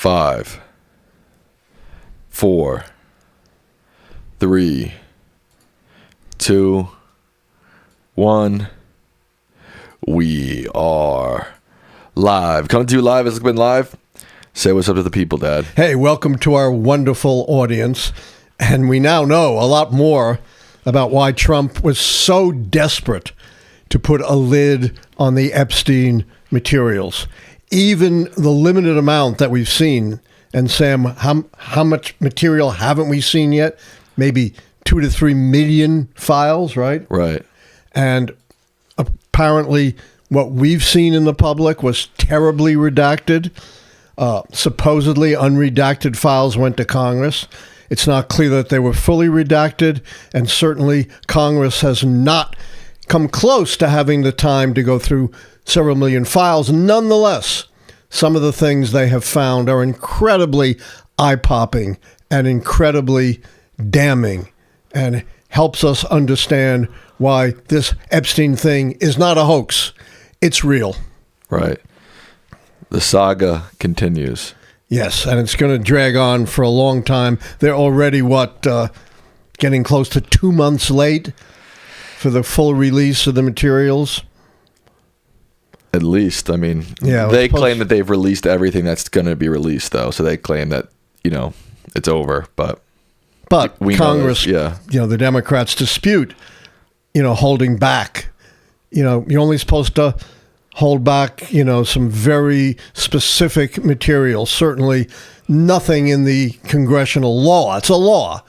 5, 4, 3, 2, 1. We are live. Coming to you live as Lichtman Live. Say what's up to the people, Dad. Hey, welcome to our wonderful audience. And we now know a lot more about why Trump was so desperate to put a lid on the Epstein materials. Even the limited amount that we've seen. And Sam, how much material haven't we seen yet? Maybe 2 to 3 million files, right? Right. And apparently what we've seen in the public was terribly redacted. Supposedly unredacted files went to Congress. It's not clear that they were fully redacted, and certainly Congress has not come close to having the time to go through several million files. Nonetheless, some of the things they have found are incredibly eye-popping and incredibly damning, and helps us understand why this Epstein thing is not a hoax. It's real. Right. The saga continues. Yes, and it's going to drag on for a long time. They're already, getting close to 2 months late for the full release of the materials? At least, I mean, yeah, they claim that they've released everything that's going to be released, though. So they claim that, it's over, but Congress, the Democrats dispute, holding back. You're only supposed to hold back, some very specific material. Certainly nothing in the congressional law, it's a law,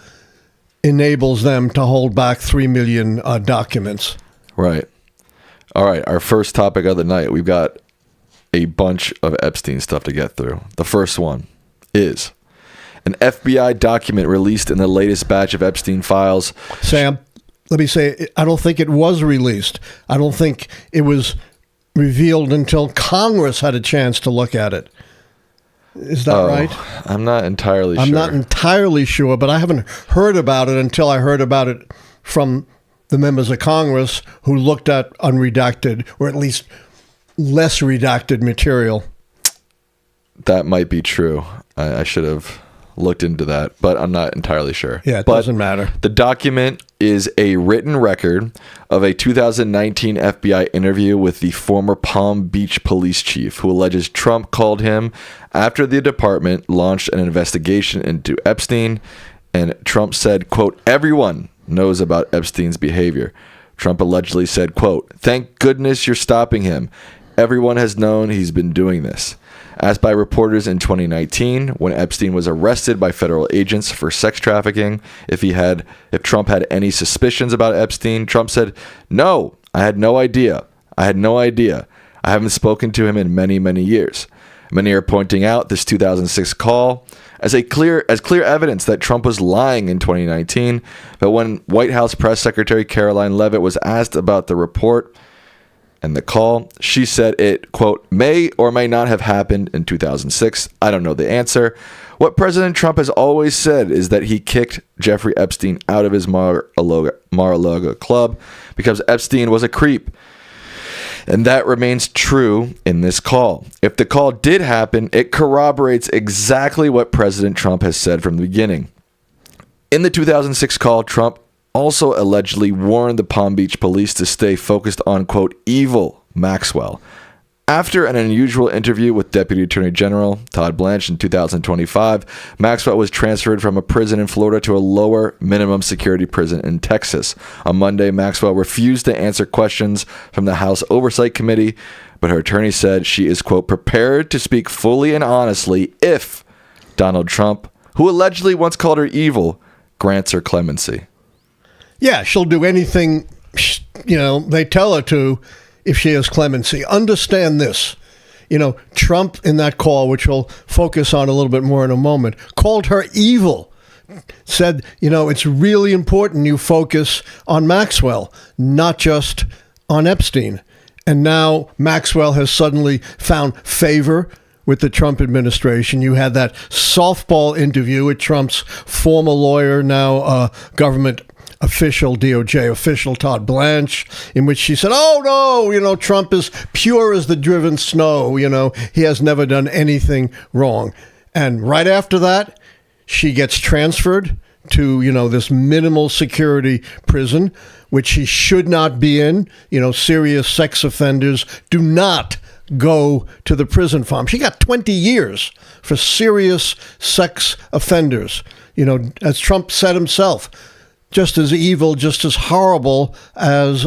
enables them to hold back 3 million documents. Right. All right, our first topic of the night. We've got a bunch of Epstein stuff to get through. The first one is an FBI document released in the latest batch of Epstein files. Sam, let me say, I don't think it was released. I don't think it was revealed until Congress had a chance to look at it. Is that right? I'm not entirely sure. I'm not entirely sure, but I haven't heard about it until I heard about it from the members of Congress who looked at unredacted, or at least less redacted material. That might be true. I should have looked into that, but I'm not entirely sure. Yeah, it doesn't matter. The document is a written record of a 2019 FBI interview with the former Palm Beach police chief, who alleges Trump called him after the department launched an investigation into Epstein, and Trump said, quote, "Everyone knows about Epstein's behavior." Trump allegedly said, quote, "Thank goodness you're stopping him. Everyone has known he's been doing this." Asked by reporters in 2019, when Epstein was arrested by federal agents for sex trafficking, if Trump had any suspicions about Epstein, Trump said, "No, I had no idea. I haven't spoken to him in many, many years." Many are pointing out this 2006 call as clear evidence that Trump was lying in 2019. But when White House Press Secretary Caroline Leavitt was asked about the report and the call, she said it, quote, "may or may not have happened in 2006. I don't know the answer. What President Trump has always said is that he kicked Jeffrey Epstein out of his Mar-a-Lago club because Epstein was a creep. And that remains true in this call. If the call did happen, it corroborates exactly what President Trump has said from the beginning. In the 2006 call, Trump also allegedly warned the Palm Beach police to stay focused on, quote, evil Maxwell. After an unusual interview with Deputy Attorney General Todd Blanche in 2025, Maxwell was transferred from a prison in Florida to a lower minimum security prison in Texas. On Monday, Maxwell refused to answer questions from the House Oversight Committee, but her attorney said she is, quote, prepared to speak fully and honestly if Donald Trump, who allegedly once called her evil, grants her clemency. Yeah, she'll do anything, they tell her to if she has clemency. Understand this. Trump in that call, which we'll focus on a little bit more in a moment, called her evil. Said, it's really important you focus on Maxwell, not just on Epstein. And now Maxwell has suddenly found favor with the Trump administration. You had that softball interview with Trump's former lawyer, now government official, DOJ official Todd Blanche, in which she said, oh no, Trump is pure as the driven snow, he has never done anything wrong. And right after that, she gets transferred to, this minimal security prison, which she should not be in. Serious sex offenders do not go to the prison farm. She got 20 years for serious sex offenders. As Trump said himself, just as evil, just as horrible as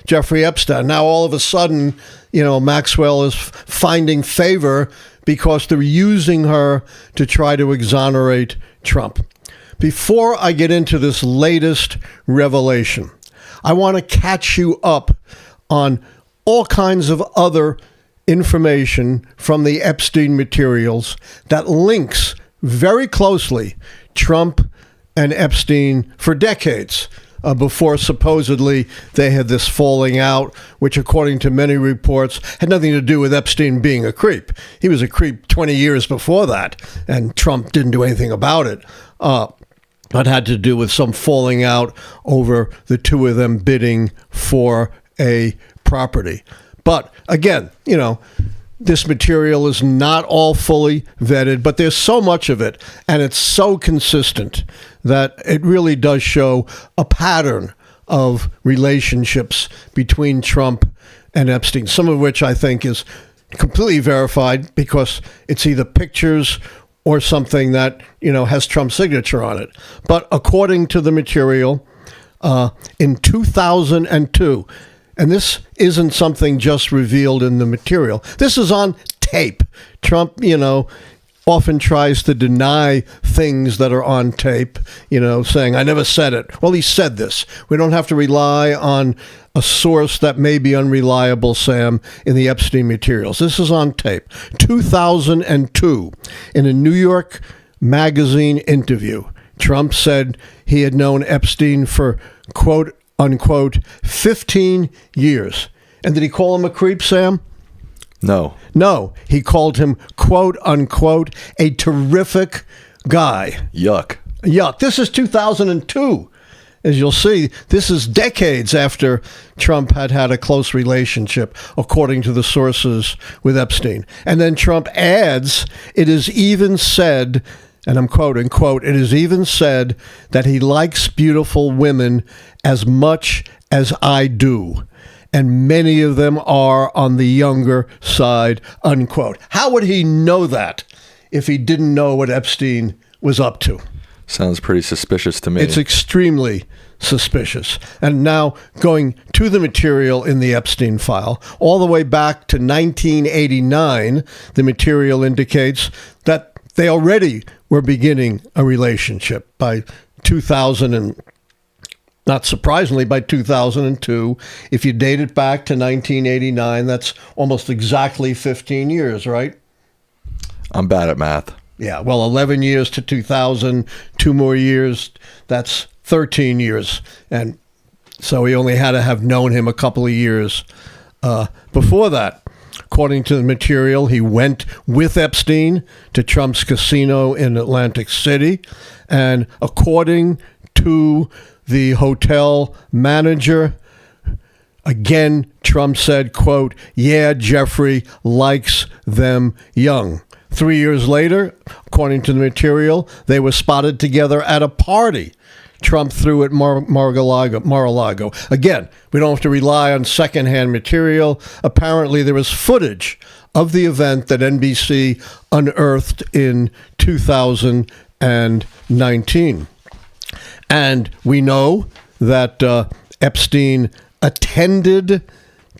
Jeffrey Epstein. Now, all of a sudden, Maxwell is finding favor because they're using her to try to exonerate Trump. Before I get into this latest revelation, I want to catch you up on all kinds of other information from the Epstein materials that links very closely Trump and Epstein for decades before supposedly they had this falling out, which according to many reports had nothing to do with Epstein being a creep. He was a creep 20 years before that, and Trump didn't do anything about it. It had to do with some falling out over the two of them bidding for a property. But again, this material is not all fully vetted, but there's so much of it, and it's so consistent that it really does show a pattern of relationships between Trump and Epstein, some of which I think is completely verified because it's either pictures or something that, has Trump's signature on it. But according to the material, in 2002, and this isn't something just revealed in the material, this is on tape. Trump, often tries to deny things that are on tape, saying, I never said it. Well, he said this. We don't have to rely on a source that may be unreliable, Sam, in the Epstein materials. This is on tape. 2002, in a New York Magazine interview, Trump said he had known Epstein for, quote, unquote, 15 years. And did he call him a creep, Sam? No, he called him, quote, unquote, a terrific guy. Yuck. This is 2002. As you'll see, this is decades after Trump had a close relationship, according to the sources with Epstein. And then Trump adds, it is even said, and I'm quoting, quote, it is even said that he likes beautiful women as much as I do. And many of them are on the younger side, unquote. How would he know that if he didn't know what Epstein was up to? Sounds pretty suspicious to me. It's extremely suspicious. And now going to the material in the Epstein file, all the way back to 1989, the material indicates that they already were beginning a relationship by 2000 and not surprisingly, by 2002, if you date it back to 1989, that's almost exactly 15 years, right? I'm bad at math. Yeah, well, 11 years to 2000, 2 more years, that's 13 years. And so he only had to have known him a couple of years before that. According to the material, he went with Epstein to Trump's casino in Atlantic City. And according to the hotel manager, again, Trump said, quote, yeah, Jeffrey likes them young. 3 years later, according to the material, they were spotted together at a party Trump threw at Mar-a-Lago. Again, we don't have to rely on secondhand material. Apparently, there was footage of the event that NBC unearthed in 2019. And we know that Epstein attended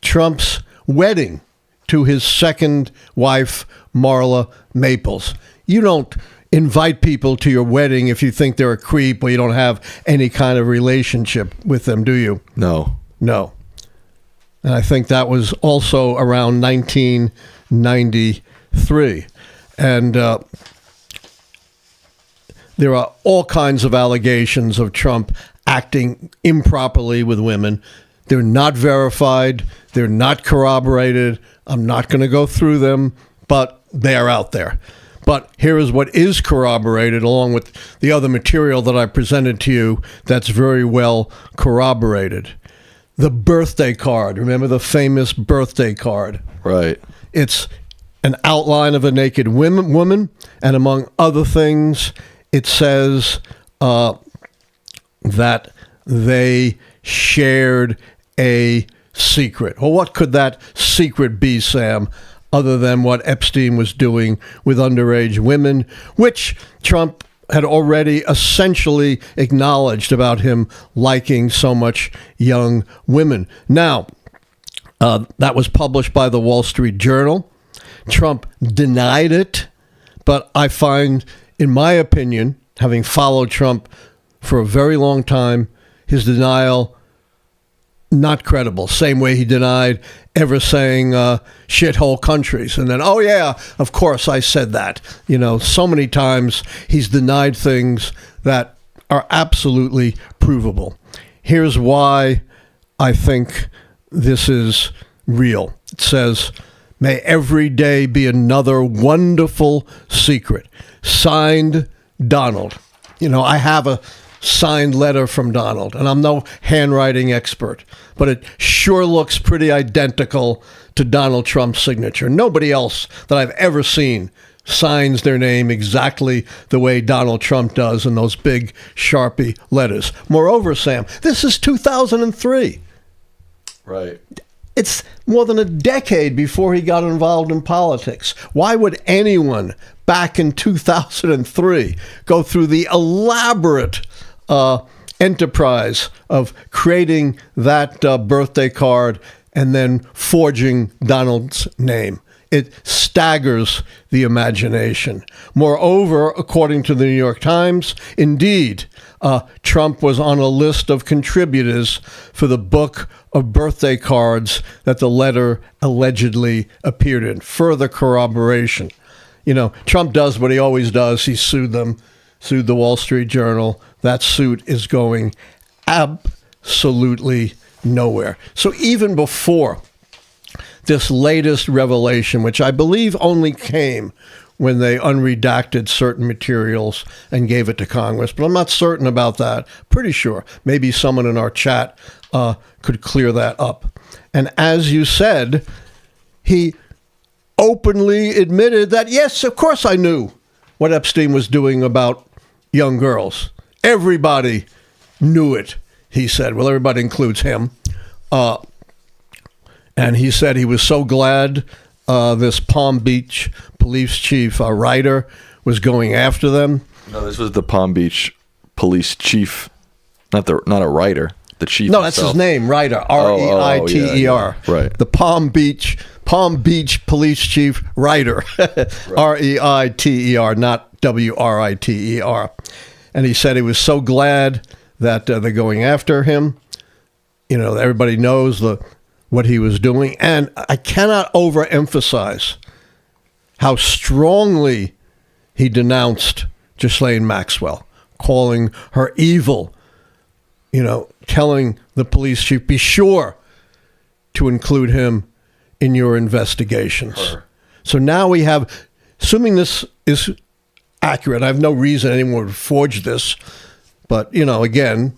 Trump's wedding to his second wife, Marla Maples. You don't invite people to your wedding if you think they're a creep or you don't have any kind of relationship with them, do you? No. And I think that was also around 1993. And there are all kinds of allegations of Trump acting improperly with women. They're not verified. They're not corroborated. I'm not going to go through them, but they are out there. But here is what is corroborated, along with the other material that I presented to you that's very well corroborated. The birthday card. Remember the famous birthday card? Right. It's an outline of a naked woman, and among other things, it says that they shared a secret. Well, what could that secret be, Sam, other than what Epstein was doing with underage women, which Trump had already essentially acknowledged about him liking so much young women. Now, that was published by the Wall Street Journal. Trump denied it, but I find, in my opinion, having followed Trump for a very long time, his denial not credible. Same way he denied ever saying shithole countries. And then, oh yeah, of course I said that. You know, so many times he's denied things that are absolutely provable. Here's why I think this is real. It says, may every day be another wonderful secret. Signed, Donald. You know, I have a signed letter from Donald, and I'm no handwriting expert, but it sure looks pretty identical to Donald Trump's signature. Nobody else that I've ever seen signs their name exactly the way Donald Trump does in those big Sharpie letters. Moreover, Sam, this is 2003. Right. It's more than a decade before he got involved in politics. Why would anyone back in 2003 go through the elaborate enterprise of creating that birthday card and then forging Donald's name? It staggers the imagination. Moreover, according to the New York Times, indeed, Trump was on a list of contributors for the book of birthday cards that the letter allegedly appeared in. Further corroboration. You know, Trump does what he always does. He sued them, sued the Wall Street Journal. That suit is going absolutely nowhere. So even before this latest revelation, which I believe only came when they unredacted certain materials and gave it to Congress, but I'm not certain about that. Pretty sure. Maybe someone in our chat could clear that up. And as you said, he openly admitted that, yes, of course I knew what Epstein was doing about young girls. Everybody knew it, he said. Well, everybody includes him. And he said he was so glad this Palm Beach police chief, Ryder, was going after them. No, this was the Palm Beach police chief, not a writer, the chief. No, that's himself. His name, Ryder, R-E-I-T-E-R. Yeah. Right. The Palm Beach police chief, Ryder, right. R-E-I-T-E-R, not W-R-I-T-E-R. And he said he was so glad that they're going after him. You know, everybody knows what he was doing. And I cannot overemphasize how strongly he denounced Ghislaine Maxwell, calling her evil, you know, telling the police chief, be sure to include him in your investigations. Her. So now we have, assuming this is accurate, I have no reason anyone would forge this, but, you know, again,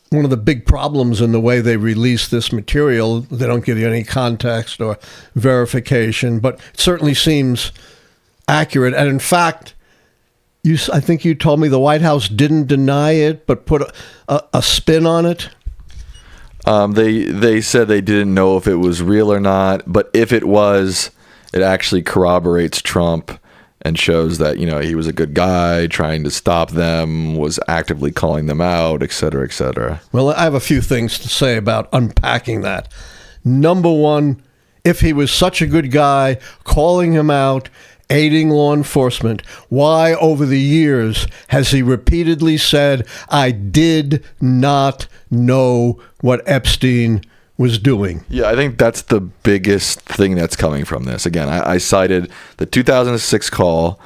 one of the big problems in the way they release this material, they don't give you any context or verification, but it certainly seems accurate. And in fact, I think you told me the White House didn't deny it, but put a spin on it. They said they didn't know if it was real or not, but if it was, it actually corroborates Trump and shows that, you know, he was a good guy trying to stop them, was actively calling them out, et cetera, et cetera. Well, I have a few things to say about unpacking that. Number one, if he was such a good guy, calling him out, aiding law enforcement, why over the years has he repeatedly said, I did not know what Epstein was doing? Yeah, I think that's the biggest thing that's coming from this. Again, I cited the 2006 call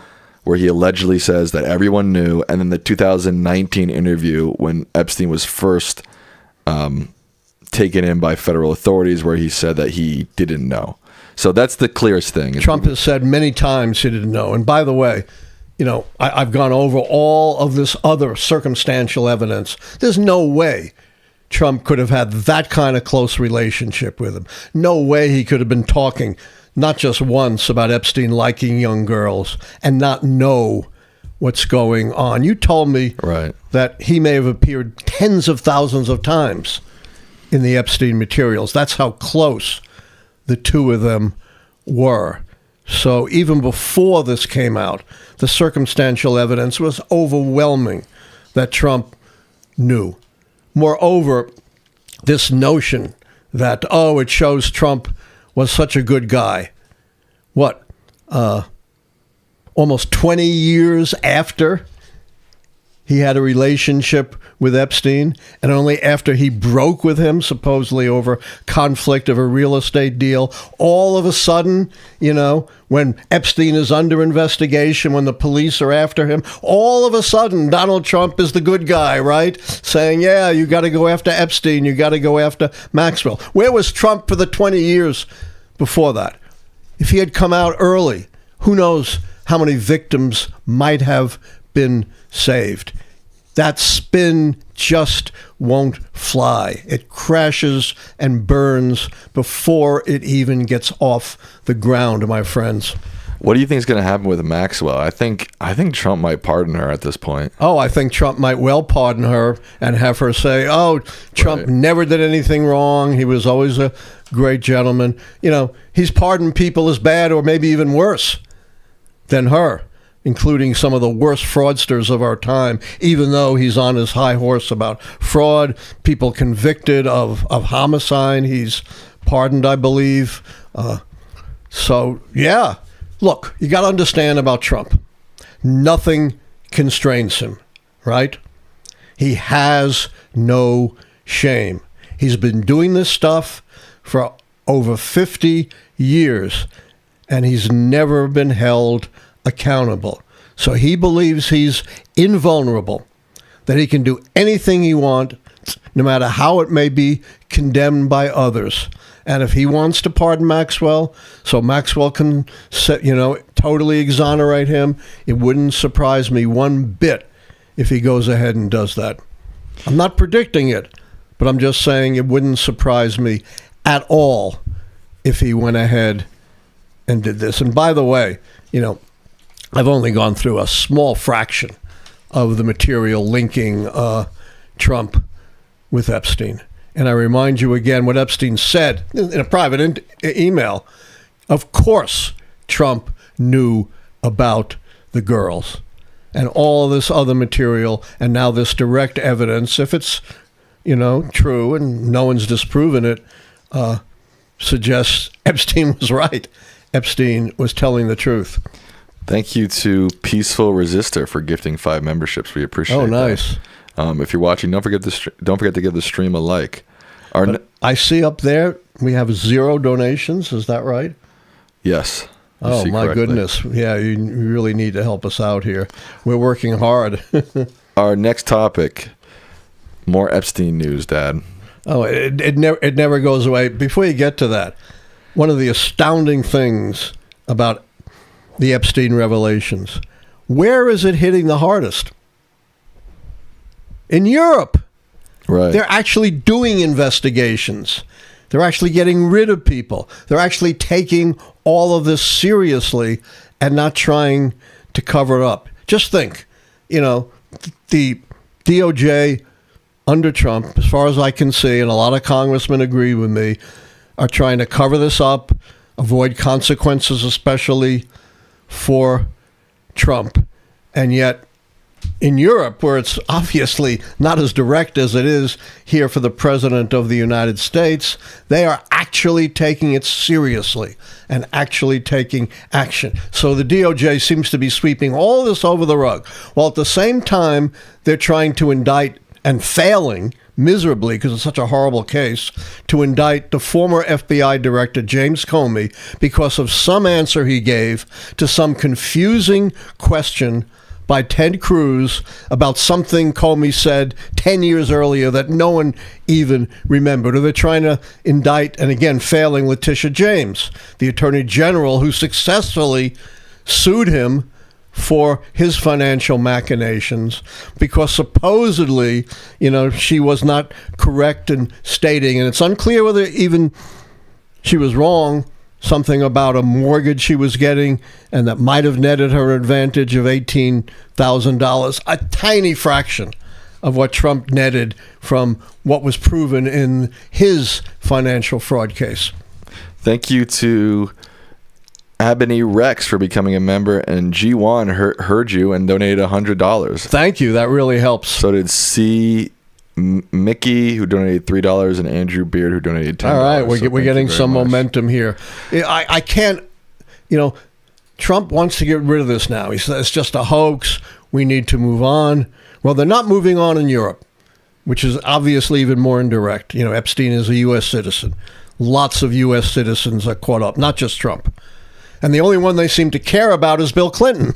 where he allegedly says that everyone knew, and then the 2019 interview when Epstein was first taken in by federal authorities where he said that he didn't know. So that's the clearest thing. Trump has said many times he didn't know. And by the way, you know, I've gone over all of this other circumstantial evidence. There's no way Trump could have had that kind of close relationship with him. No way he could have been talking not just once about Epstein liking young girls and not know what's going on. You told me that he may have appeared tens of thousands of times in the Epstein materials. That's how close the two of them were. So even before this came out, the circumstantial evidence was overwhelming that Trump knew. Moreover, this notion that, it shows Trump was such a good guy. What? Almost 20 years after he had a relationship with Epstein, and only after he broke with him, supposedly over conflict of a real estate deal, all of a sudden, when Epstein is under investigation, when the police are after him, all of a sudden, Donald Trump is the good guy, right? Saying, yeah, you got to go after Epstein, you got to go after Maxwell. Where was Trump for the 20 years before that? If he had come out early, who knows how many victims might have been saved. That spin just won't fly. It crashes and burns before it even gets off the ground, my friends. What do you think is going to happen with Maxwell? I think Trump might pardon her at this point. I think Trump might well pardon her and have her say, Trump never did anything wrong. He was always a great gentleman. He's pardoned people as bad or maybe even worse than her, including some of the worst fraudsters of our time, even though he's on his high horse about fraud, people convicted of homicide. He's pardoned, I believe. Look, you got to understand about Trump. Nothing constrains him, right? He has no shame. He's been doing this stuff for over 50 years, and he's never been held accountable. So he believes he's invulnerable, that he can do anything he wants, no matter how it may be condemned by others. And if he wants to pardon Maxwell, so Maxwell can, totally exonerate him, it wouldn't surprise me one bit if he goes ahead and does that. I'm not predicting it, but I'm just saying it wouldn't surprise me at all if he went ahead and did this. And by the way, I've only gone through a small fraction of the material linking Trump with Epstein. And I remind you again what Epstein said in a private email. Of course, Trump knew about the girls and all of this other material, and now this direct evidence, if it's, true and no one's disproven it, suggests Epstein was right. Epstein was telling the truth. Thank you to Peaceful Resistor for gifting 5 memberships. We appreciate it. Oh, nice. If you're watching, don't forget to give the stream a like. I see up there we have 0 donations. Is that right? Yes. Oh, my goodness. Yeah, you really need to help us out here. We're working hard. Our next topic, more Epstein news, Dad. Oh, it never goes away. Before you get to that, one of the astounding things about the Epstein revelations, where is it hitting the hardest? In Europe. Right. They're actually doing investigations. They're actually getting rid of people. They're actually taking all of this seriously and not trying to cover it up. Just think, the DOJ under Trump, as far as I can see, and a lot of congressmen agree with me, are trying to cover this up, avoid consequences, especially for Trump. And yet, in Europe, where it's obviously not as direct as it is here for the President of the United States, they are actually taking it seriously and actually taking action. So the DOJ seems to be sweeping all this over the rug, while at the same time, they're trying to indict and failing miserably, because it's such a horrible case, to indict the former FBI director, James Comey, because of some answer he gave to some confusing question by Ted Cruz about something Comey said 10 years earlier that no one even remembered. Or they're trying to indict, and again, failing, Letitia James, the Attorney General, who successfully sued him for his financial machinations because supposedly, she was not correct in stating, and it's unclear whether even she was wrong, something about a mortgage she was getting, and that might have netted her an advantage of $18,000, a tiny fraction of what Trump netted from what was proven in his financial fraud case. Thank you to Abney Rex for becoming a member, and G1 heard you and donated $100. Thank you. That really helps. So did C. Mickey, who donated $3, and Andrew Beard, who donated $10. All right, So we're getting some much. momentum here. I can't, Trump wants to get rid of this now. He says it's just a hoax. We need to move on. Well, they're not moving on in Europe, which is obviously even more indirect. Epstein is a U.S. citizen. Lots of U.S. citizens are caught up, not just Trump. And the only one they seem to care about is Bill Clinton.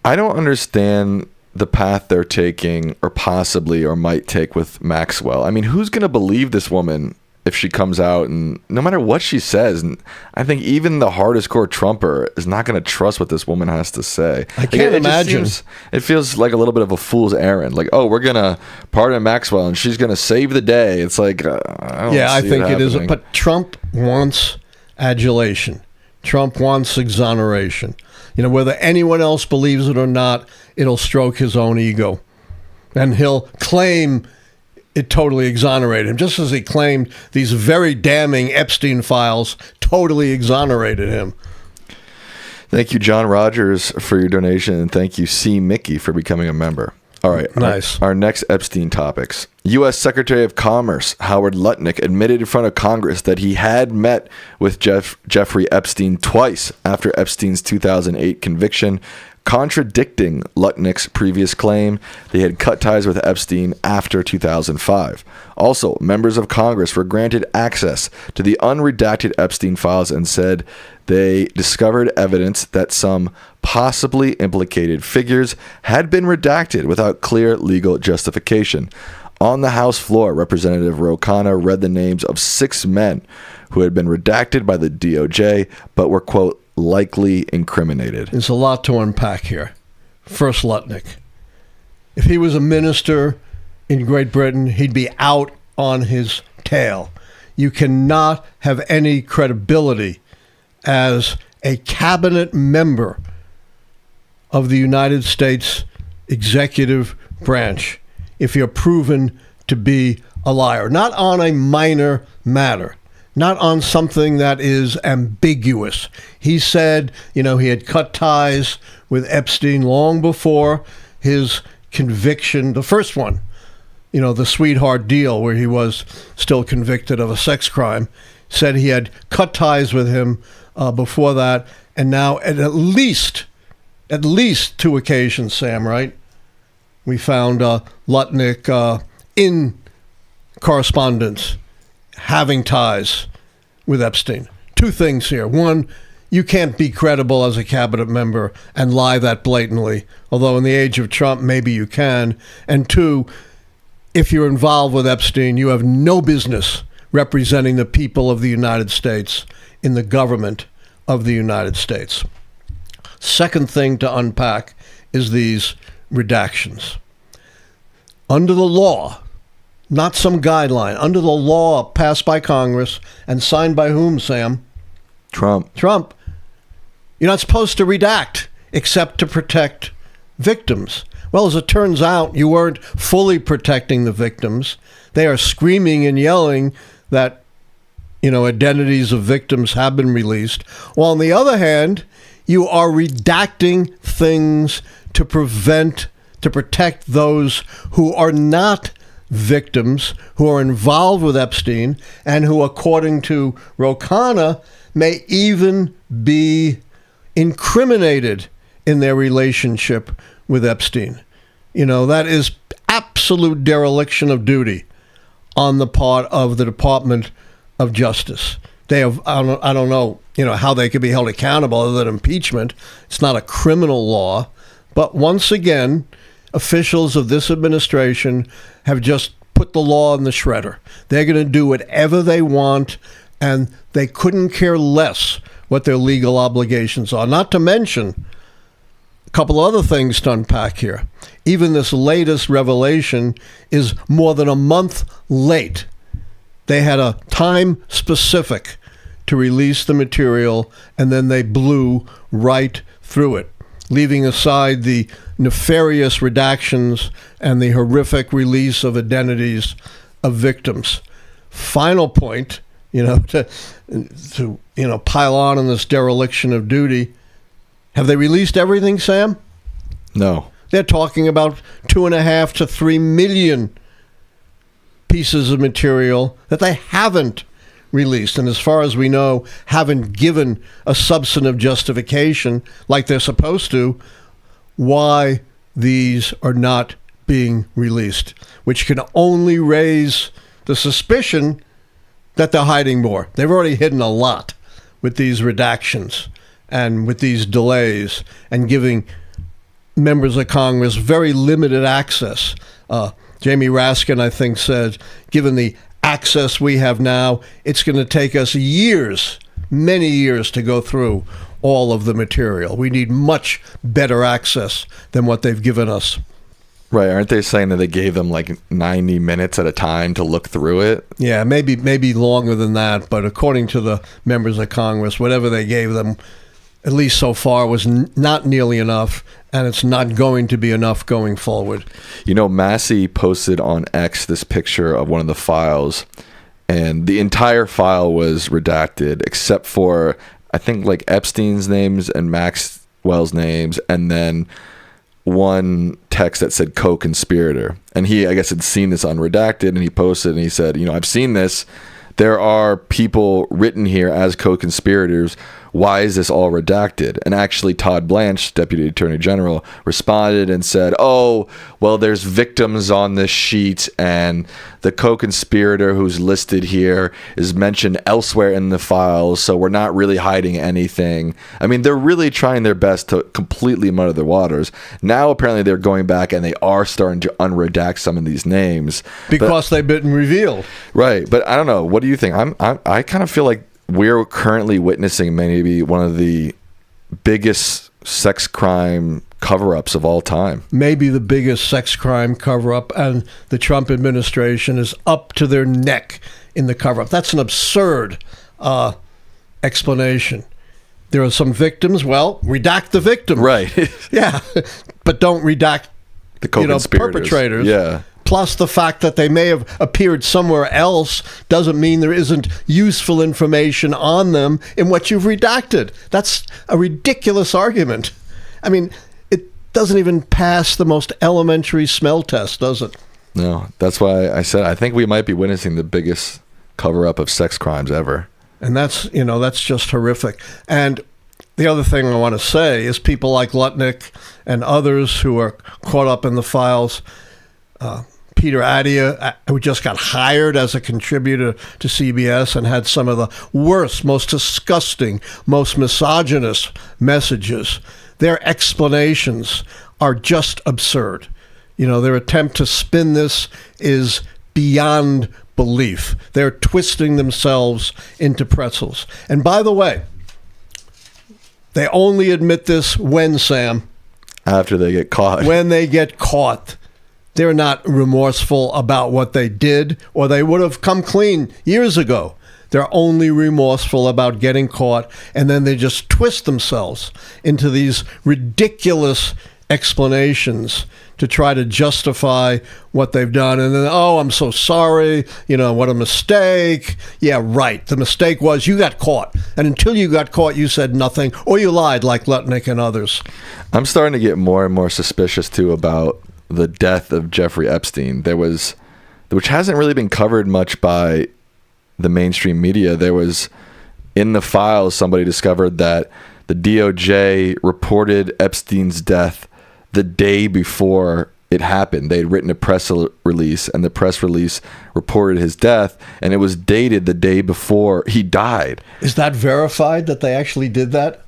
I don't understand the path they're taking, or possibly, or might take with Maxwell. I mean, who's going to believe this woman if she comes out, and no matter what she says? And I think even the hardest core Trumper is not going to trust what this woman has to say. I can't imagine. It feels like a little bit of a fool's errand. Like, oh, we're going to pardon Maxwell, and she's going to save the day. It's like, I think it is. But Trump wants adulation. Trump wants exoneration. Whether anyone else believes it or not, it'll stroke his own ego. And he'll claim it totally exonerated him, just as he claimed these very damning Epstein files totally exonerated him. Thank you, John Rogers, for your donation, and thank you, C. Mickey, for becoming a member. All right. Nice. Our next Epstein topics. U.S. Secretary of Commerce Howard Lutnick admitted in front of Congress that he had met with Jeffrey Epstein twice after Epstein's 2008 conviction, contradicting Lutnick's previous claim they had cut ties with Epstein after 2005. Also, members of Congress were granted access to the unredacted Epstein files and said they discovered evidence that some possibly implicated figures had been redacted without clear legal justification. On the House floor, Representative Ro Khanna read the names of 6 men who had been redacted by the DOJ but were, quote, likely incriminated. There's a lot to unpack here. First, Lutnick. If he was a minister in Great Britain, he'd be out on his tail. You cannot have any credibility as a cabinet member of the United States executive branch if you're proven to be a liar. Not on a minor matter. Not on something that is ambiguous. He said, he had cut ties with Epstein long before his conviction, the first one, the sweetheart deal where he was still convicted of a sex crime. Said he had cut ties with him before that, and now at least 2 occasions, Sam, right? We found Lutnick in correspondence having ties with Epstein. 2 things here. One, you can't be credible as a cabinet member and lie that blatantly, although in the age of Trump, maybe you can. And 2, if you're involved with Epstein, you have no business representing the people of the United States in the government of the United States. Second thing to unpack is these redactions. Under the law, not some guideline, under the law passed by Congress and signed by whom, Sam? Trump. You're not supposed to redact except to protect victims. Well, as it turns out, you weren't fully protecting the victims. They are screaming and yelling that, identities of victims have been released. While on the other hand, you are redacting things to protect those who are not victims, who are involved with Epstein, and who, according to Ro Khanna, may even be incriminated in their relationship with Epstein. That is absolute dereliction of duty on the part of the Department of Justice. They have, I don't know, how they could be held accountable other than impeachment. It's not a criminal law. But once again, officials of this administration have just put the law in the shredder. They're going to do whatever they want, and they couldn't care less what their legal obligations are. Not to mention a couple other things to unpack here. Even this latest revelation is more than a month late. They had a time specific to release the material, and then they blew right through it, leaving aside the nefarious redactions and the horrific release of identities of victims. Final point, to pile on this dereliction of duty. Have they released everything, Sam? No. They're talking about 2.5 to 3 million pieces of material that they haven't released, and as far as we know, haven't given a substantive justification like they're supposed to why these are not being released, which can only raise the suspicion that they're hiding more. They've already hidden a lot with these redactions and with these delays and giving members of Congress very limited access. Jamie Raskin, I think, said, given the access we have now, it's going to take us years, many years, to go through all of the material. We need much better access than what they've given us. Right. Aren't they saying that they gave them like 90 minutes at a time to look through it? Yeah, maybe longer than that. But according to the members of Congress, whatever they gave them, at least so far, was not nearly enough, and it's not going to be enough going forward. Massey posted on X this picture of one of the files, and the entire file was redacted except for, I think, like Epstein's names and Maxwell's names, and then one text that said co-conspirator. And he, I guess, had seen this unredacted, and he posted and he said, I've seen this. There are people written here as co-conspirators. Why is this all redacted? And actually, Todd Blanche, Deputy Attorney General, responded and said, oh, well, there's victims on this sheet, and the co-conspirator who's listed here is mentioned elsewhere in the files, so we're not really hiding anything. I mean, they're really trying their best to completely muddy the waters. Now, apparently, they're going back and they are starting to unredact some of these names. Because they've been revealed. Right. But I don't know. What do you think? I kind of feel like we're currently witnessing maybe one of the biggest sex crime cover-ups of all time. Maybe the biggest sex crime cover-up, and the Trump administration is up to their neck in the cover-up. That's an absurd explanation. There are some victims. Well, redact the victims. Right. Yeah, but don't redact the co-conspirators. Perpetrators. Yeah. Plus, the fact that they may have appeared somewhere else doesn't mean there isn't useful information on them in what you've redacted. That's a ridiculous argument. I mean, it doesn't even pass the most elementary smell test, does it? No, that's why I said I think we might be witnessing the biggest cover-up of sex crimes ever. And that's just horrific. And the other thing I want to say is people like Lutnick and others who are caught up in the files, Peter Attia, who just got hired as a contributor to CBS and had some of the worst, most disgusting, most misogynist messages. Their explanations are just absurd. Their attempt to spin this is beyond belief. They're twisting themselves into pretzels. And by the way, they only admit this when, Sam? After they get caught. When they get caught. They're not remorseful about what they did, or they would have come clean years ago. They're only remorseful about getting caught, and then they just twist themselves into these ridiculous explanations to try to justify what they've done. And then, oh, I'm so sorry, what a mistake. Yeah, right. The mistake was you got caught. And until you got caught, you said nothing, or you lied like Lutnick and others. I'm starting to get more and more suspicious, too, about the death of Jeffrey Epstein. Which hasn't really been covered much by the mainstream media. There was, in the files, somebody discovered that the DOJ reported Epstein's death the day before it happened. They had written a press release, and the press release reported his death, and it was dated the day before he died. Is that verified that they actually did that?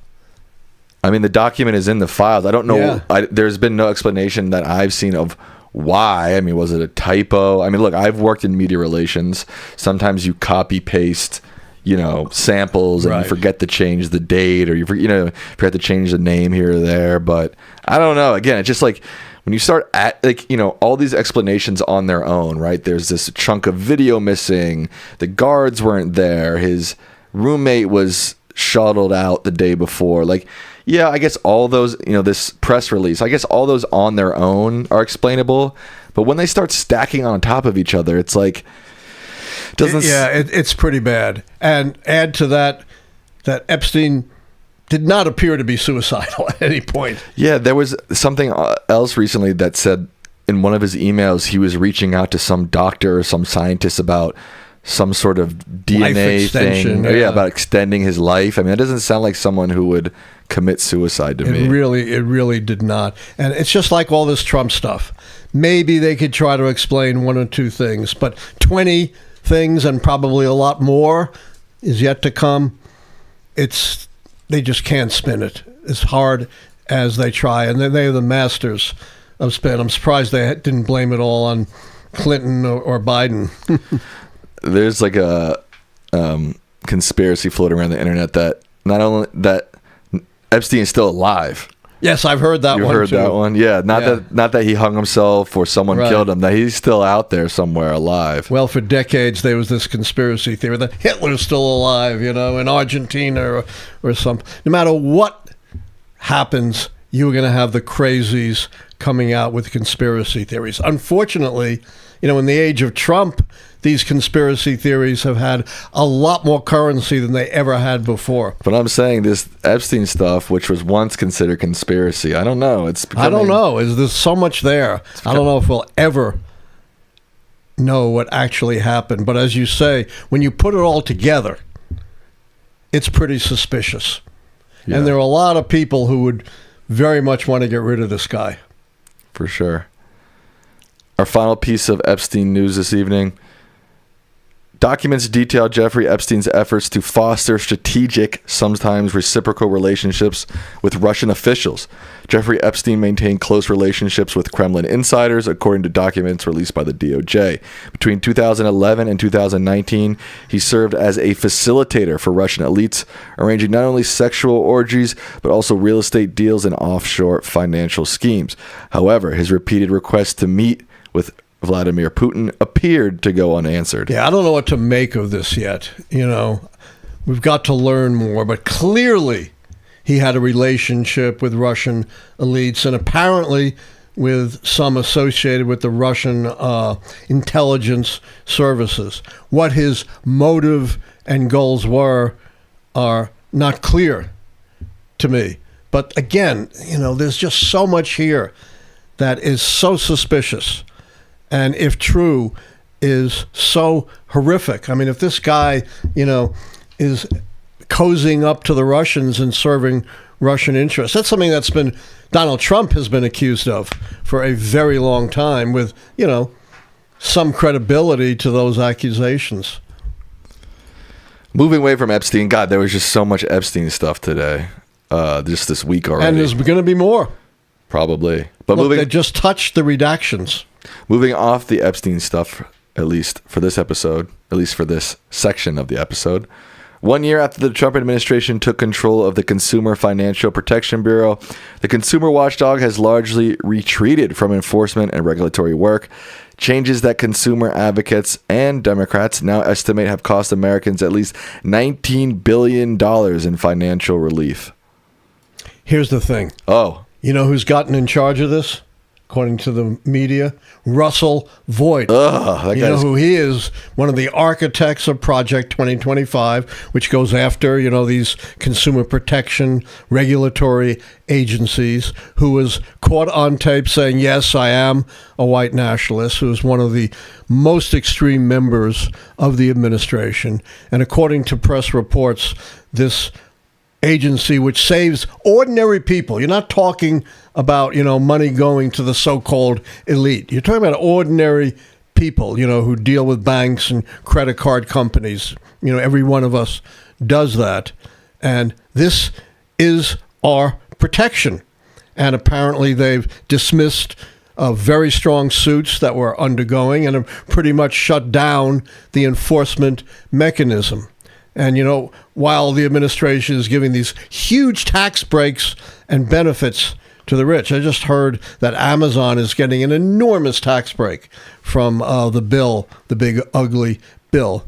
I mean, the document is in the files. I don't know. Yeah. There's been no explanation that I've seen of why. I mean, was it a typo? I mean, look, I've worked in media relations. Sometimes you copy paste, samples, and Right. you forget to change the date, or you forget to change the name here or there. But I don't know. Again, it's just like when you start at all these explanations on their own, right? There's this chunk of video missing. The guards weren't there. His roommate was shuttled out the day before. Yeah, I guess all those, this press release, I guess all those on their own are explainable. But when they start stacking on top of each other, it's like, it's pretty bad. And add to that Epstein did not appear to be suicidal at any point. Yeah, there was something else recently that said in one of his emails he was reaching out to some doctor or some scientist about some sort of DNA thing. Yeah, about extending his life. I mean, it doesn't sound like someone who would commit suicide to me. It really did not. And it's just like all this Trump stuff. Maybe they could try to explain one or two things, but 20 things and probably a lot more is yet to come. They just can't spin it as hard as they try, and they're the masters of spin. I'm surprised they didn't blame it all on Clinton or Biden. There's like a conspiracy floating around the internet that not only that Epstein is still alive. Yes, I've heard that one. You heard too. that one? Yeah, not that he hung himself or someone killed him, that he's still out there somewhere alive. Well, for decades there was this conspiracy theory that Hitler's still alive, in Argentina or something. No matter what happens, you're going to have the crazies coming out with conspiracy theories. Unfortunately, in the age of Trump, these conspiracy theories have had a lot more currency than they ever had before. But I'm saying this Epstein stuff, which was once considered conspiracy, I don't know. I don't know. There's so much there. I don't know if we'll ever know what actually happened. But as you say, when you put it all together, it's pretty suspicious. Yeah. And there are a lot of people who would very much want to get rid of this guy. For sure. Our final piece of Epstein news this evening. Documents detail Jeffrey Epstein's efforts to foster strategic, sometimes reciprocal relationships with Russian officials. Jeffrey Epstein maintained close relationships with Kremlin insiders, according to documents released by the DOJ. Between 2011 and 2019, he served as a facilitator for Russian elites, arranging not only sexual orgies, but also real estate deals and offshore financial schemes. However, his repeated requests to meet with Vladimir Putin appeared to go unanswered. Yeah, I don't know what to make of this yet. We've got to learn more, but clearly he had a relationship with Russian elites and apparently with some associated with the Russian intelligence services. What his motive and goals were are not clear to me. But again, there's just so much here that is so suspicious. And if true, is so horrific. I mean, if this guy, is cozying up to the Russians and serving Russian interests, that's something that's been Donald Trump has been accused of for a very long time with, some credibility to those accusations. Moving away from Epstein, God, there was just so much Epstein stuff today, just this week already. And there's going to be more. Probably. But they just touched the redactions. Moving off the Epstein stuff, at least for this episode, at least for this section of the episode, 1 year after the Trump administration took control of the Consumer Financial Protection Bureau, the consumer watchdog has largely retreated from enforcement and regulatory work. Changes that consumer advocates and Democrats now estimate have cost Americans at least $19 billion in financial relief. Here's the thing. Oh. You know who's gotten in charge of this? According to the media, Russell Voigt. You know who he is? One of the architects of Project 2025, which goes after, these consumer protection regulatory agencies, who was caught on tape saying, yes, I am a white nationalist, who is one of the most extreme members of the administration. And according to press reports, this agency which saves ordinary people. You're not talking about, money going to the so-called elite. You're talking about ordinary people, who deal with banks and credit card companies. Every one of us does that. And this is our protection. And apparently they've dismissed very strong suits that were undergoing and have pretty much shut down the enforcement mechanism. And, while the administration is giving these huge tax breaks and benefits to the rich, I just heard that Amazon is getting an enormous tax break from the bill, the big ugly bill.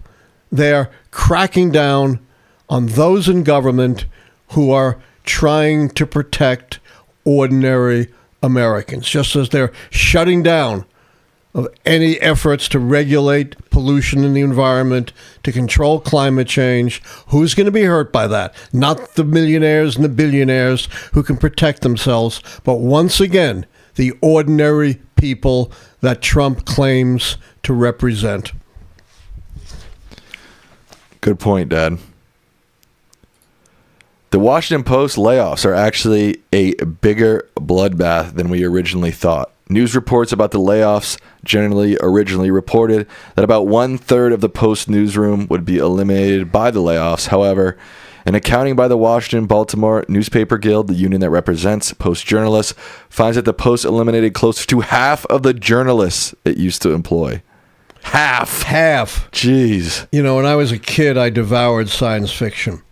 They're cracking down on those in government who are trying to protect ordinary Americans, just as they're shutting down of any efforts to regulate pollution in the environment, to control climate change. Who's going to be hurt by that? Not the millionaires and the billionaires who can protect themselves, but once again, the ordinary people that Trump claims to represent. Good point, Dad. The Washington Post layoffs are actually a bigger bloodbath than we originally thought. News reports about the layoffs originally reported that about 1/3 of the Post newsroom would be eliminated by the layoffs. However, an accounting by the Washington Baltimore Newspaper Guild, the union that represents Post journalists, finds that the Post eliminated close to half of the journalists it used to employ. Half. Jeez. When I was a kid, I devoured science fiction.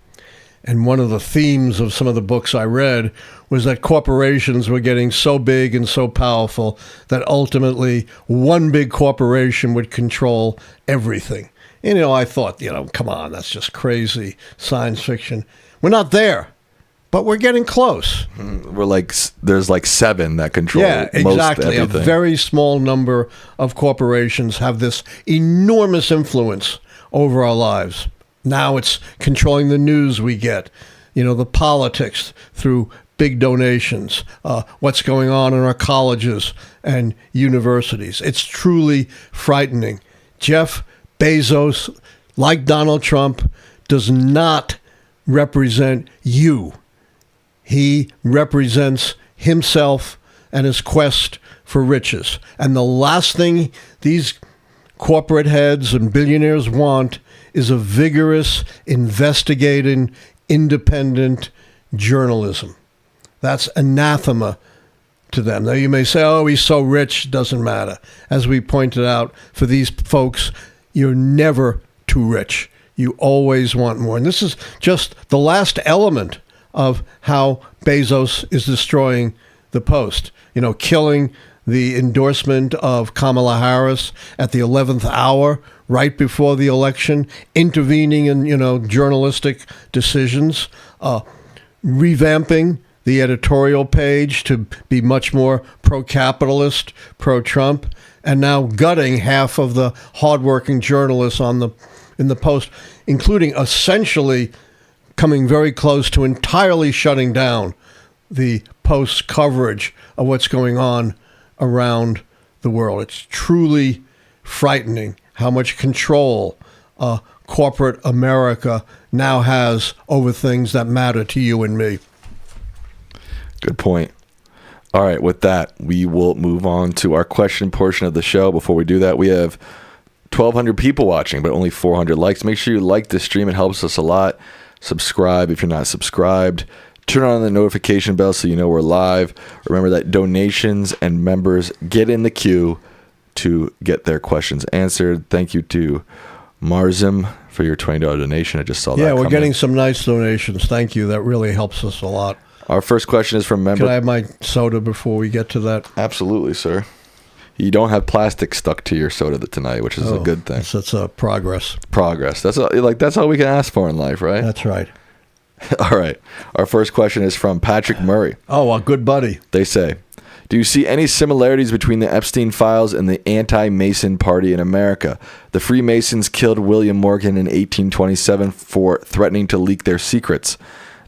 And one of the themes of some of the books I read was that corporations were getting so big and so powerful that ultimately one big corporation would control everything. And, I thought, come on, that's just crazy science fiction. We're not there, but we're getting close. There's like 7 that control most everything. A very small number of corporations have this enormous influence over our lives. Now it's controlling the news we get, the politics through big donations, what's going on in our colleges and universities. It's truly frightening. Jeff Bezos, like Donald Trump, does not represent you. He represents himself and his quest for riches. And the last thing these corporate heads and billionaires want is a vigorous, investigating, independent journalism. That's anathema to them. Now you may say, oh, he's so rich, doesn't matter. As we pointed out, for these folks, you're never too rich. You always want more. And this is just the last element of how Bezos is destroying the Post. Killing the endorsement of Kamala Harris at the 11th hour, right before the election, intervening in, journalistic decisions, revamping the editorial page to be much more pro-capitalist, pro-Trump, and now gutting half of the hardworking journalists in the Post, including essentially coming very close to entirely shutting down the Post's coverage of what's going on around the world. It's truly frightening how much control corporate America now has over things that matter to you and me. Good point. All right, with that, we will move on to our question portion of the show. Before we do that, we have 1,200 people watching, but only 400 likes. Make sure you like this stream. It helps us a lot. Subscribe if you're not subscribed. Turn on the notification bell so you know we're live. Remember that donations and members get in the queue to get their questions answered. Thank you to Marzim for your $20 donation. I just saw that. Yeah, we're getting some nice donations. Thank you. That really helps us a lot. Our first question is from member. Can I have my soda before we get to that? Absolutely, sir. You don't have plastic stuck to your soda tonight, which is a good thing. That's a progress. That's all we can ask for in life, right? That's right. All right. Our first question is from Patrick Murray. Oh, a good buddy. They say, do you see any similarities between the Epstein files and the anti-Mason party in America? The Freemasons killed William Morgan in 1827 for threatening to leak their secrets.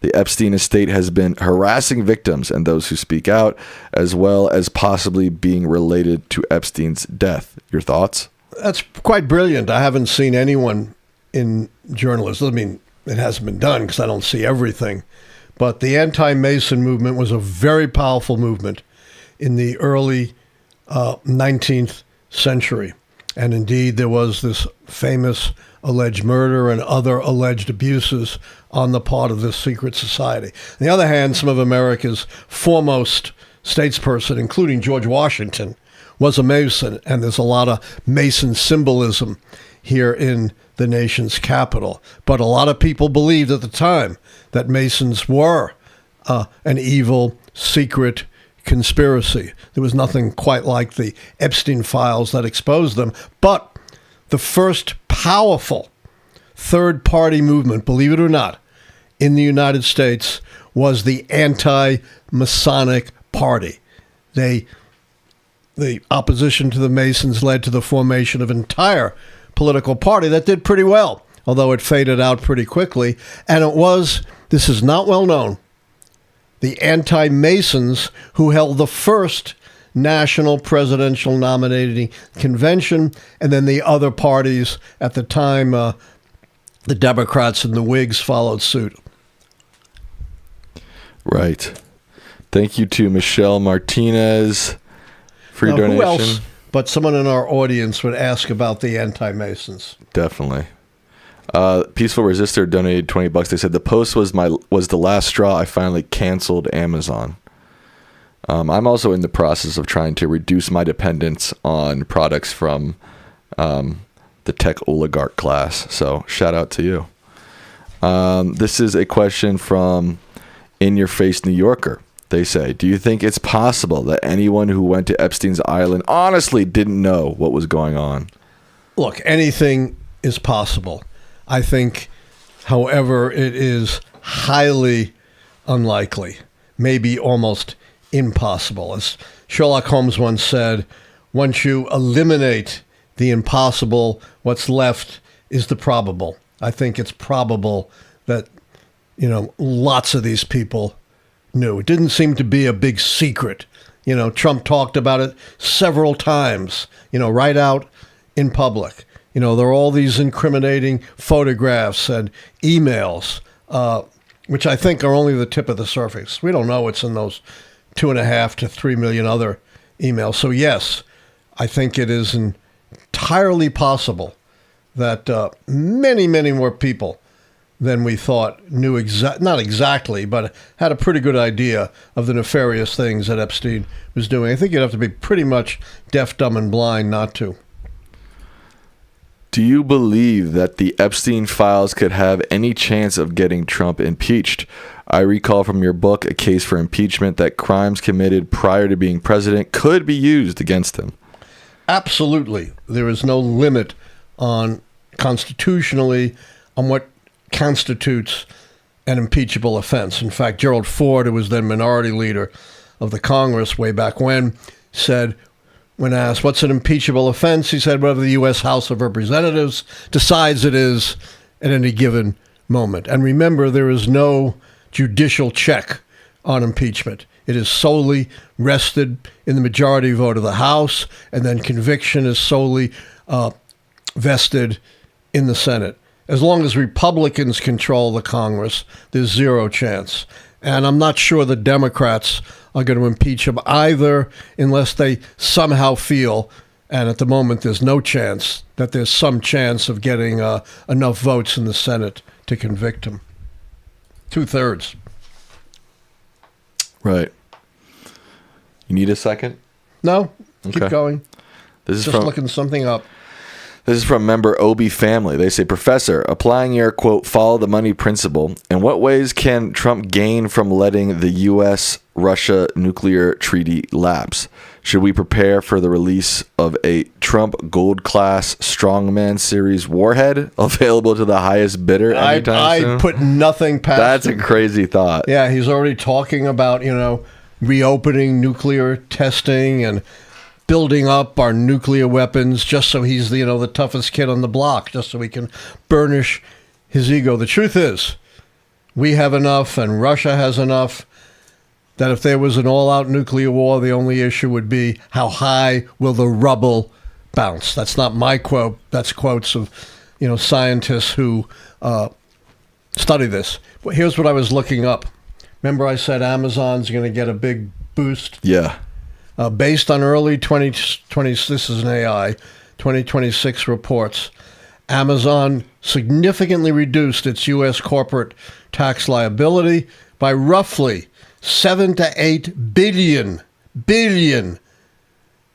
The Epstein estate has been harassing victims and those who speak out, as well as possibly being related to Epstein's death. Your thoughts? That's quite brilliant. I haven't seen anyone in journalism. I mean, it hasn't been done because I don't see everything. But the anti-Mason movement was a very powerful movement in the early 19th century. And indeed, there was this famous alleged murder and other alleged abuses on the part of this secret society. On the other hand, some of America's foremost statesperson, including George Washington, was a Mason, and there's a lot of Mason symbolism here in the nation's capital. But a lot of people believed at the time that Masons were an evil, secret conspiracy. There was nothing quite like the Epstein files that exposed them. But the first powerful third-party movement, believe it or not, in the United States was the anti-Masonic Party. The opposition to the Masons led to the formation of an entire political party that did pretty well, although it faded out pretty quickly. And it was, this is not well known, the anti-Masons who held the first national presidential nominating convention, and then the other parties at the time, the Democrats and the Whigs, followed suit. Right. Thank you to Michelle Martinez for your donation. Who else but someone in our audience would ask about the anti-Masons? Definitely. Peaceful Resistor donated $20. They said the post was the last straw. I finally canceled Amazon. I'm also in the process of trying to reduce my dependence on products from the tech oligarch class. So shout out to you. This is a question from In Your Face New Yorker. They say, do you think it's possible that anyone who went to Epstein's island honestly didn't know what was going on? Look, anything is possible. I think, however, it is highly unlikely, maybe almost impossible. As Sherlock Holmes once said, once you eliminate the impossible, what's left is the probable. I think it's probable that, lots of these people knew. It didn't seem to be a big secret. Trump talked about it several times, right out in public. There are all these incriminating photographs and emails, which I think are only the tip of the surface. We don't know what's in those 2.5 to 3 million other emails. So yes, I think it is entirely possible that many, many more people than we thought knew not exactly, but had a pretty good idea of the nefarious things that Epstein was doing. I think you'd have to be pretty much deaf, dumb, and blind not to. Do you believe that the Epstein files could have any chance of getting Trump impeached? I recall from your book, A Case for Impeachment, that crimes committed prior to being president could be used against him. Absolutely. There is no limit constitutionally on what constitutes an impeachable offense. In fact, Gerald Ford, who was then minority leader of the Congress way back when, said, when asked, what's an impeachable offense? He said, whatever the U.S. House of Representatives decides it is at any given moment. And remember, there is no judicial check on impeachment. It is solely rested in the majority vote of the House, and then conviction is solely vested in the Senate. As long as Republicans control the Congress, there's zero chance. And I'm not sure the Democrats are going to impeach him either, unless they somehow feel, and at the moment there's no chance, that there's some chance of getting enough votes in the Senate to convict him. 2/3. Right. You need a second? No, keep going. This is just looking something up. This is from member Obi Family. They say, Professor, applying your, quote, follow the money principle, in what ways can Trump gain from letting the U.S.-Russia nuclear treaty lapse? Should we prepare for the release of a Trump Gold-class Strongman series warhead available to the highest bidder anytime soon? I put nothing past That's him. A crazy thought. Yeah, he's already talking about, reopening nuclear testing and building up our nuclear weapons just so he's the toughest kid on the block, just so he can burnish his ego. The truth is, we have enough and Russia has enough that if there was an all-out nuclear war, the only issue would be how high will the rubble bounce. That's not my quote. That's quotes of scientists who study this. But here's what I was looking up. Remember I said Amazon's going to get a big boost? Yeah. Based on early 2020, this is an AI, 2026 reports, Amazon significantly reduced its U.S. corporate tax liability by roughly $7 to $8 billion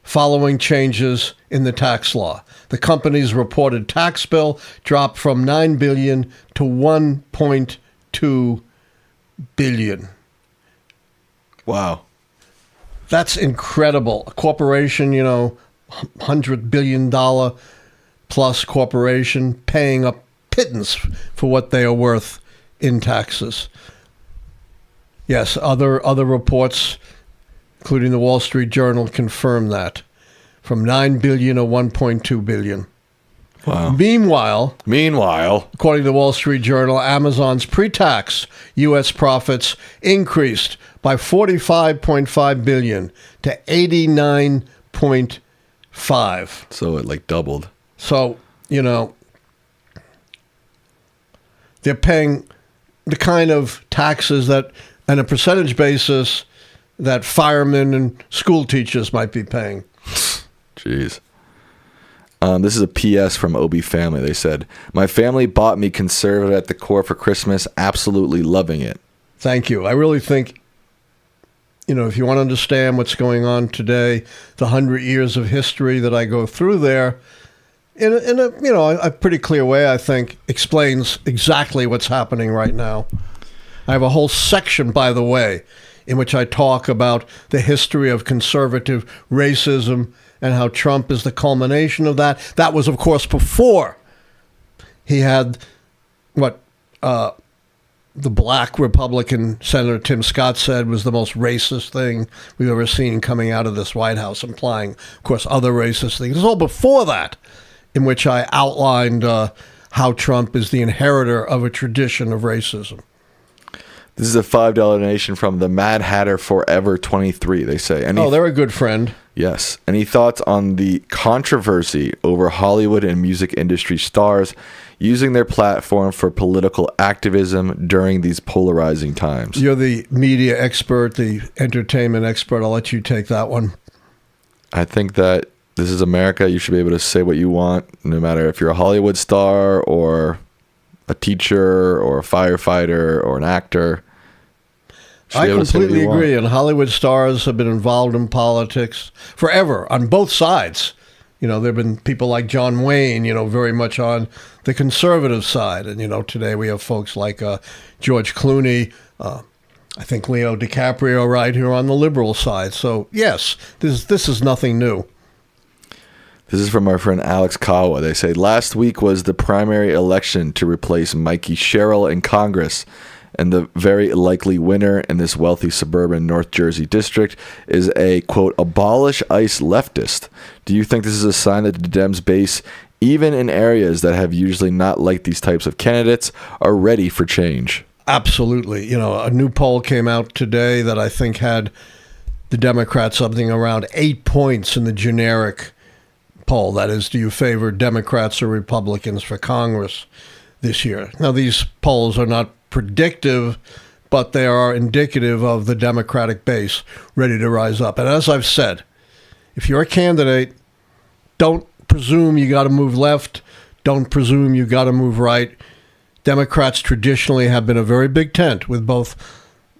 following changes in the tax law. The company's reported tax bill dropped from $9 billion to $1.2 billion. Wow. That's incredible. A corporation, $100 billion plus corporation paying a pittance for what they are worth in taxes. Yes, other reports, including the Wall Street Journal, confirm that. From $9 billion to $1.2 billion. Wow. Meanwhile, according to the Wall Street Journal, Amazon's pre-tax U.S. profits increased by $45.5 billion to $89.5. So it doubled. So, they're paying the kind of taxes that, on a percentage basis, that firemen and school teachers might be paying. Jeez. This is a PS from OB Family. They said, "My family bought me conservative at the core for Christmas, absolutely loving it." Thank you. I really think, if you want to understand what's going on today, the 100 years of history that I go through there, in a pretty clear way, I think, explains exactly what's happening right now. I have a whole section, by the way, in which I talk about the history of conservative racism and how Trump is the culmination of that. That was, of course, before he had the black Republican Senator Tim Scott said was the most racist thing we've ever seen coming out of this White House, implying, of course, other racist things. It was all before that, in which I outlined how Trump is the inheritor of a tradition of racism. This is a $5 donation from the Mad Hatter Forever 23. They say, they're a good friend. Yes. Any thoughts on the controversy over Hollywood and music industry stars using their platform for political activism during these polarizing times? You're the media expert, the entertainment expert. I'll let you take that one. I think that this is America. You should be able to say what you want, no matter if you're a Hollywood star or a teacher or a firefighter or an actor. I completely agree. And Hollywood stars have been involved in politics forever on both sides. There have been people like John Wayne, very much on the conservative side. And, today we have folks like George Clooney, I think Leo DiCaprio, right, who are on the liberal side. So, yes, this is nothing new. This is from our friend Alex Kawa. They say, last week was the primary election to replace Mikey Sherrill in Congress. And the very likely winner in this wealthy suburban North Jersey district is a, quote, abolish ICE leftist. Do you think this is a sign that the Dems base, even in areas that have usually not liked these types of candidates, are ready for change? Absolutely. A new poll came out today that I think had the Democrats something around 8 points in the generic poll. That is, do you favor Democrats or Republicans for Congress this year? Now, these polls are not predictive, but they are indicative of the Democratic base ready to rise up. And as I've said, if you're a candidate, don't presume you got to move left. Don't presume you got to move right. Democrats traditionally have been a very big tent with both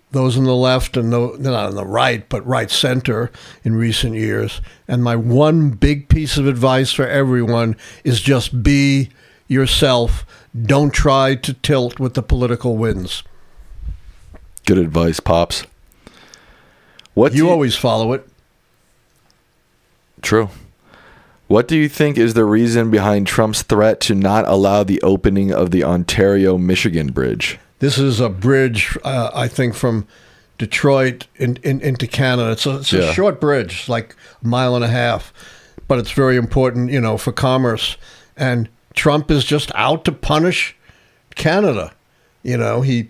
those on the left and not on the right, but right center in recent years. And my one big piece of advice for everyone is just be yourself. Don't try to tilt with the political winds. Good advice, Pops. You always follow it. True. What do you think is the reason behind Trump's threat to not allow the opening of the Ontario-Michigan bridge? This is a bridge, I think, from Detroit into Canada. It's a short bridge, like a mile and a half, but it's very important, for commerce. And Trump is just out to punish Canada. He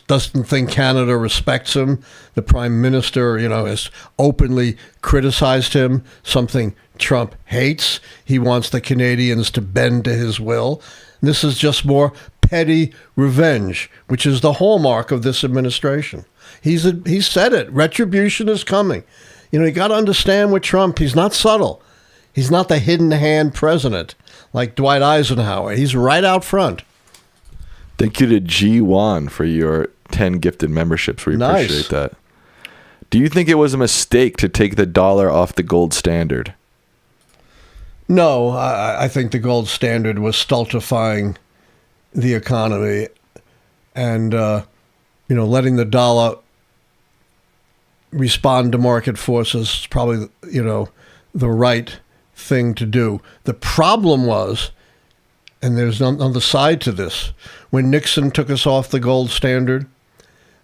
doesn't think Canada respects him. The prime minister, has openly criticized him, something Trump hates. He wants the Canadians to bend to his will. And this is just more petty revenge, which is the hallmark of this administration. He's said it. Retribution is coming. You got to understand with Trump, he's not subtle. He's not the hidden hand president like Dwight Eisenhower. He's right out front. Thank you to G1 for your 10 gifted memberships. We appreciate that. Do you think it was a mistake to take the dollar off the gold standard? No, I think the gold standard was stultifying the economy and, letting the dollar respond to market forces is probably, the right thing to do. The problem was, and there's another side to this, when Nixon took us off the gold standard,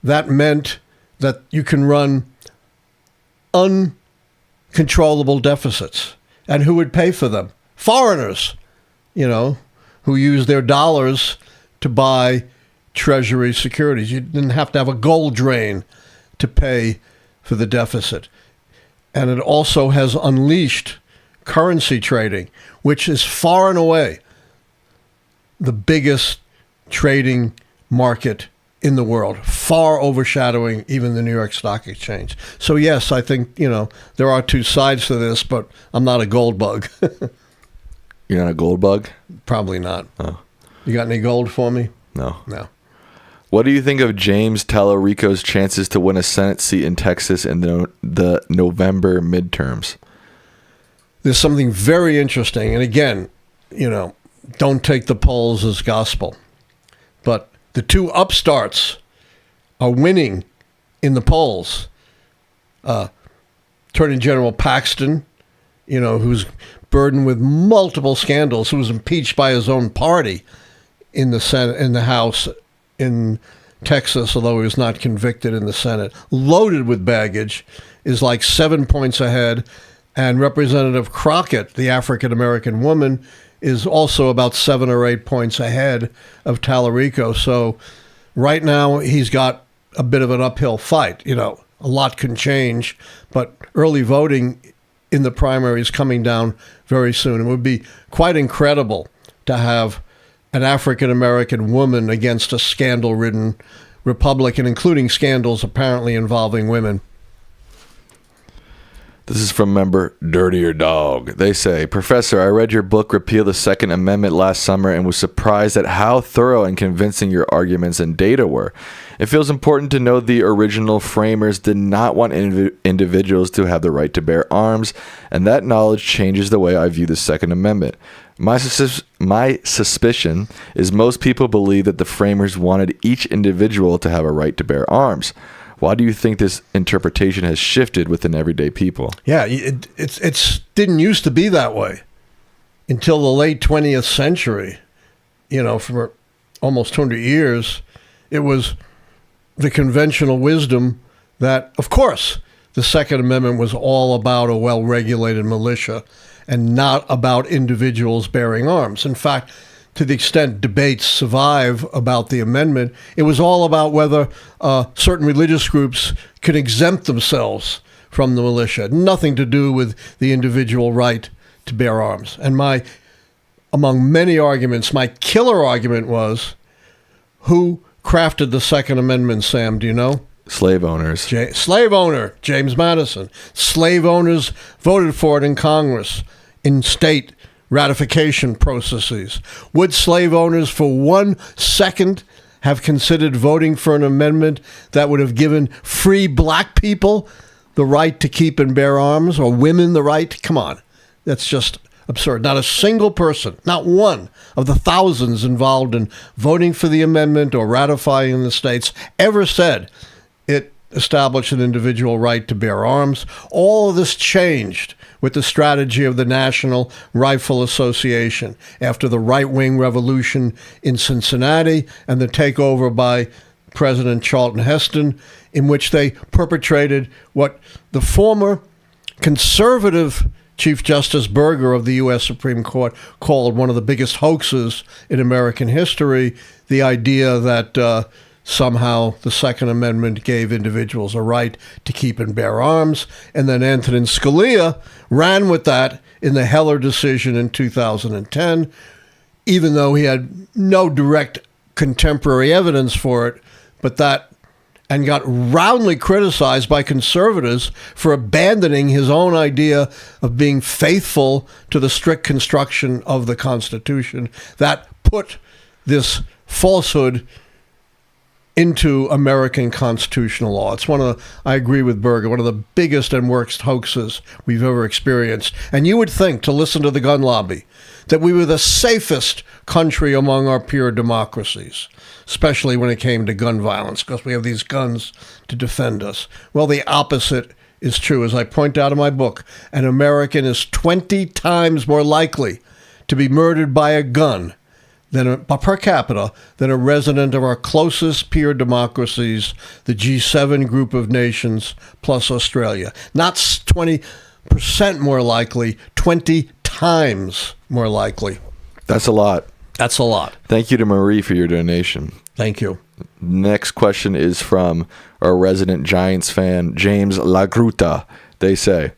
that meant that you can run uncontrollable deficits. And who would pay for them? Foreigners, who use their dollars to buy Treasury securities. You didn't have to have a gold drain to pay for the deficit. And it also has unleashed currency trading, which is far and away the biggest trading market in the world, far overshadowing even the New York Stock Exchange. So yes, I think, there are two sides to this, but I'm not a gold bug. You're not a gold bug? Probably not. Oh. You got any gold for me? No. What do you think of James Tallarico's chances to win a Senate seat in Texas in the November midterms? There's something very interesting. And again, don't take the polls as gospel. But the two upstarts are winning in the polls. Attorney General Paxton, who's burdened with multiple scandals, who was impeached by his own party in the Senate, in the House in Texas, although he was not convicted in the Senate, loaded with baggage, is like 7 points ahead. And Representative Crockett, the African-American woman, is also about 7 or 8 points ahead of Tallarico. So right now he's got a bit of an uphill fight. A lot can change, but early voting in the primary is coming down very soon. It would be quite incredible to have an African-American woman against a scandal-ridden Republican, including scandals apparently involving women. This is from member Dirtier Dog. They say, Professor, I read your book, Repeal the Second Amendment, last summer and was surprised at how thorough and convincing your arguments and data were. It feels important to know the original framers did not want individuals to have the right to bear arms, and that knowledge changes the way I view the Second Amendment. My suspicion is most people believe that the framers wanted each individual to have a right to bear arms. Why do you think this interpretation has shifted within everyday people? Yeah, it didn't used to be that way until the late 20th century. For almost 200 years, it was the conventional wisdom that, of course, the Second Amendment was all about a well-regulated militia and not about individuals bearing arms. In fact, to the extent debates survive about the amendment, it was all about whether certain religious groups could exempt themselves from the militia. Nothing to do with the individual right to bear arms. And among many arguments, my killer argument was, who crafted the Second Amendment, Sam? Do you know? Slave owners. Slave owner, James Madison. Slave owners voted for it in Congress, in state ratification processes. Would slave owners for 1 second have considered voting for an amendment that would have given free black people the right to keep and bear arms, or women the right? Come on. That's just absurd. Not a single person, not one of the thousands involved in voting for the amendment or ratifying in the states ever said it established an individual right to bear arms. All of this changed with the strategy of the National Rifle Association after the right-wing revolution in Cincinnati and the takeover by President Charlton Heston, in which they perpetrated what the former conservative Chief Justice Burger of the U.S. Supreme Court called one of the biggest hoaxes in American history, the idea that somehow the Second Amendment gave individuals a right to keep and bear arms. And then Antonin Scalia ran with that in the Heller decision in 2010, even though he had no direct contemporary evidence for it, and got roundly criticized by conservatives for abandoning his own idea of being faithful to the strict construction of the Constitution. That put this falsehood into American constitutional law. It's I agree with Berger, one of the biggest and worst hoaxes we've ever experienced. And you would think, to listen to the gun lobby, that we were the safest country among our peer democracies, especially when it came to gun violence, because we have these guns to defend us. Well, the opposite is true. As I point out in my book, an American is 20 times more likely to be murdered by a gun per capita than a resident of our closest peer democracies, the G7 group of nations plus Australia. Not 20% more likely, 20 times more likely. That's a lot. That's a lot. Thank you to Marie for your donation. Thank you. Next question is from our resident Giants fan, James Lagruta. They say,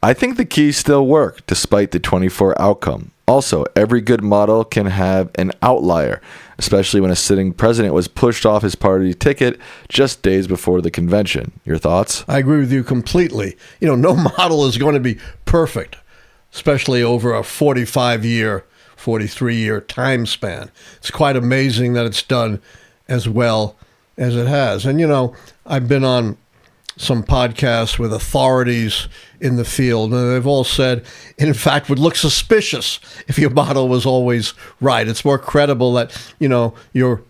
I think the keys still work despite the 24 outcome. Also, every good model can have an outlier, especially when a sitting president was pushed off his party ticket just days before the convention. Your thoughts? I agree with you completely. No model is going to be perfect, especially over a 45-year, 43-year time span. It's quite amazing that it's done as well as it has. And, I've been on some podcasts with authorities in the field, and they've all said, in fact, would look suspicious if your model was always right. It's more credible that, your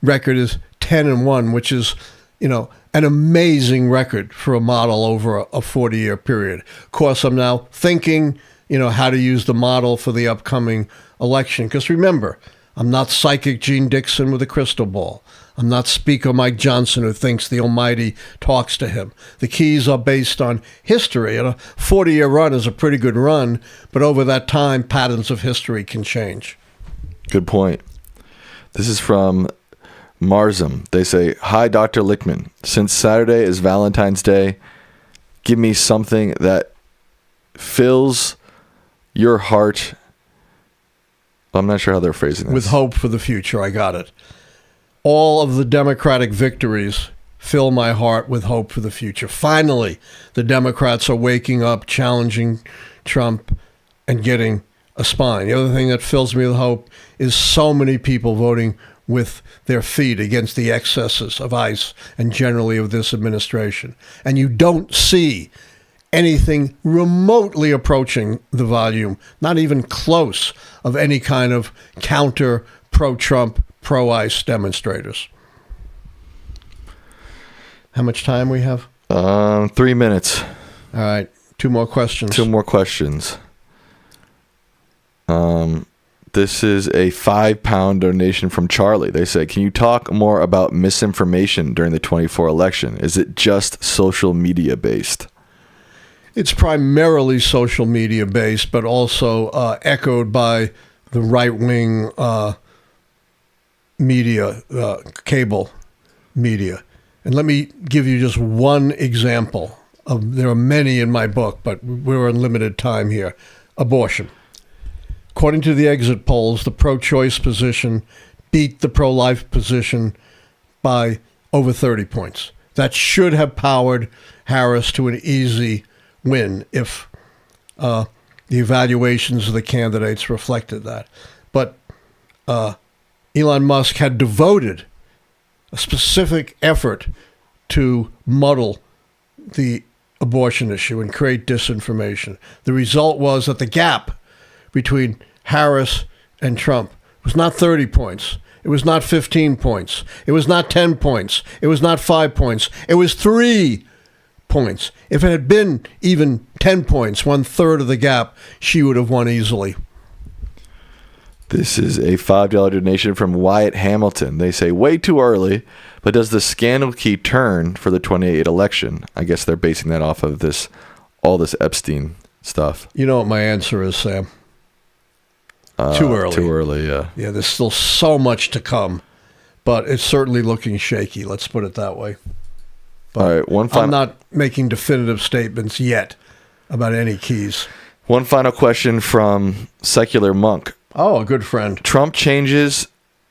record is 10-1, which is, an amazing record for a model over a 40-year period. Of course, I'm now thinking, how to use the model for the upcoming election. Because remember, I'm not psychic Gene Dixon with a crystal ball. I'm not Speaker Mike Johnson who thinks the Almighty talks to him. The keys are based on history, and a 40-year run is a pretty good run, but over that time, patterns of history can change. Good point. This is from Marzum. They say, Hi, Dr. Lichtman. Since Saturday is Valentine's Day, give me something that fills your heart. I'm not sure how they're phrasing this. With hope for the future. I got it. All of the Democratic victories fill my heart with hope for the future. Finally, the Democrats are waking up, challenging Trump, and getting a spine. The other thing that fills me with hope is so many people voting with their feet against the excesses of ICE and generally of this administration. And you don't see anything remotely approaching the volume, not even close, of any kind of counter pro-Trump, pro-ICE demonstrators. How much time we have? 3 minutes. All right. Two more questions. This is a £5 donation from Charlie. They say, can you talk more about misinformation during the 24 election? Is it just social media based? It's primarily social media based, but also echoed by the right-wing media, cable media. And let me give you just one example. There are many in my book, but we're on limited time here. Abortion. According to the exit polls, the pro-choice position beat the pro-life position by over 30 points. That should have powered Harris to an easy win if the evaluations of the candidates reflected that. But Elon Musk had devoted a specific effort to muddle the abortion issue and create disinformation. The result was that the gap between Harris and Trump was not 30 points. It was not 15 points. It was not 10 points. It was not 5 points. It was 3 points. If it had been even 10 points, 1/3 of the gap, she would have won easily. This is a $5 donation from Wyatt Hamilton. They say, way too early, but does the scandal key turn for the 28 election? I guess they're basing that off of all this Epstein stuff. You know what my answer is, Sam? Too early. Too early, yeah. Yeah, there's still so much to come, but it's certainly looking shaky, let's put it that way. But all right, I'm not making definitive statements yet about any keys. One final question from Secular Monk. Oh, a good friend. Trump changes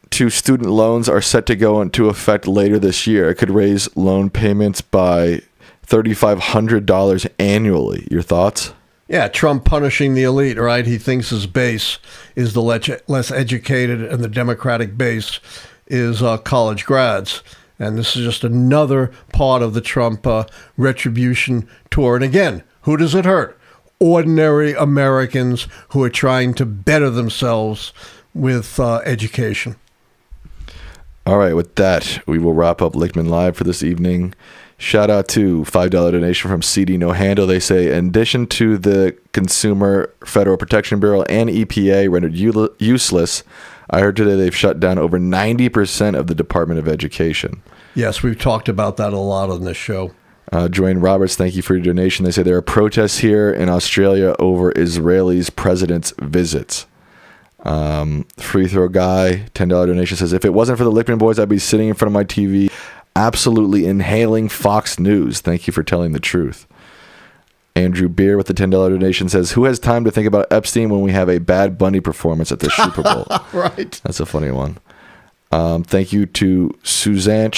to student loans are set to go into effect later this year. It could raise loan payments by $3,500 annually. Your thoughts? Yeah, Trump punishing the elite, right? He thinks his base is the less educated and the Democratic base is college grads. And this is just another part of the Trump retribution tour. And again, who does it hurt? Ordinary Americans who are trying to better themselves with education. All right, with that, we will wrap up Lichtman Live for this evening. Shout out to $5 donation from CD No Handle. They say, in addition to the Consumer Federal Protection Bureau and EPA rendered useless, I heard today they've shut down over 90% of the Department of Education. Yes, we've talked about that a lot on this show. Joanne Roberts, thank you for your donation. They say there are protests here in Australia over Israeli's president's visits. Free Throw Guy, $10 donation, says, if it wasn't for the Lichtman boys, I'd be sitting in front of my TV absolutely inhaling Fox News. Thank you for telling the truth. Andrew Beer with the $10 donation says, who has time to think about Epstein when we have a Bad Bunny performance at the Super Bowl? Right. That's a funny one. Thank you to Suzanne,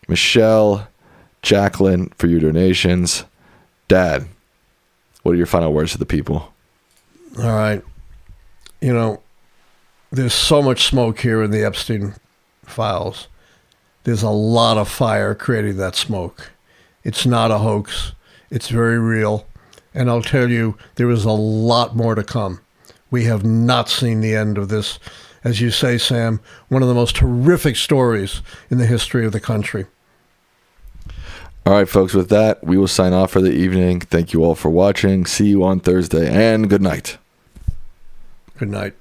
Michelle, Jacqueline for your donations. Dad, what are your final words to the people? All right. You know, there's so much smoke here in the Epstein files. There's a lot of fire creating that smoke. It's not a hoax. It's very real. And I'll tell you, there is a lot more to come. We have not seen the end of this. As you say, Sam, one of the most horrific stories in the history of the country. All right, folks, with that, we will sign off for the evening. Thank you all for watching. See you on Thursday, and good night. Good night.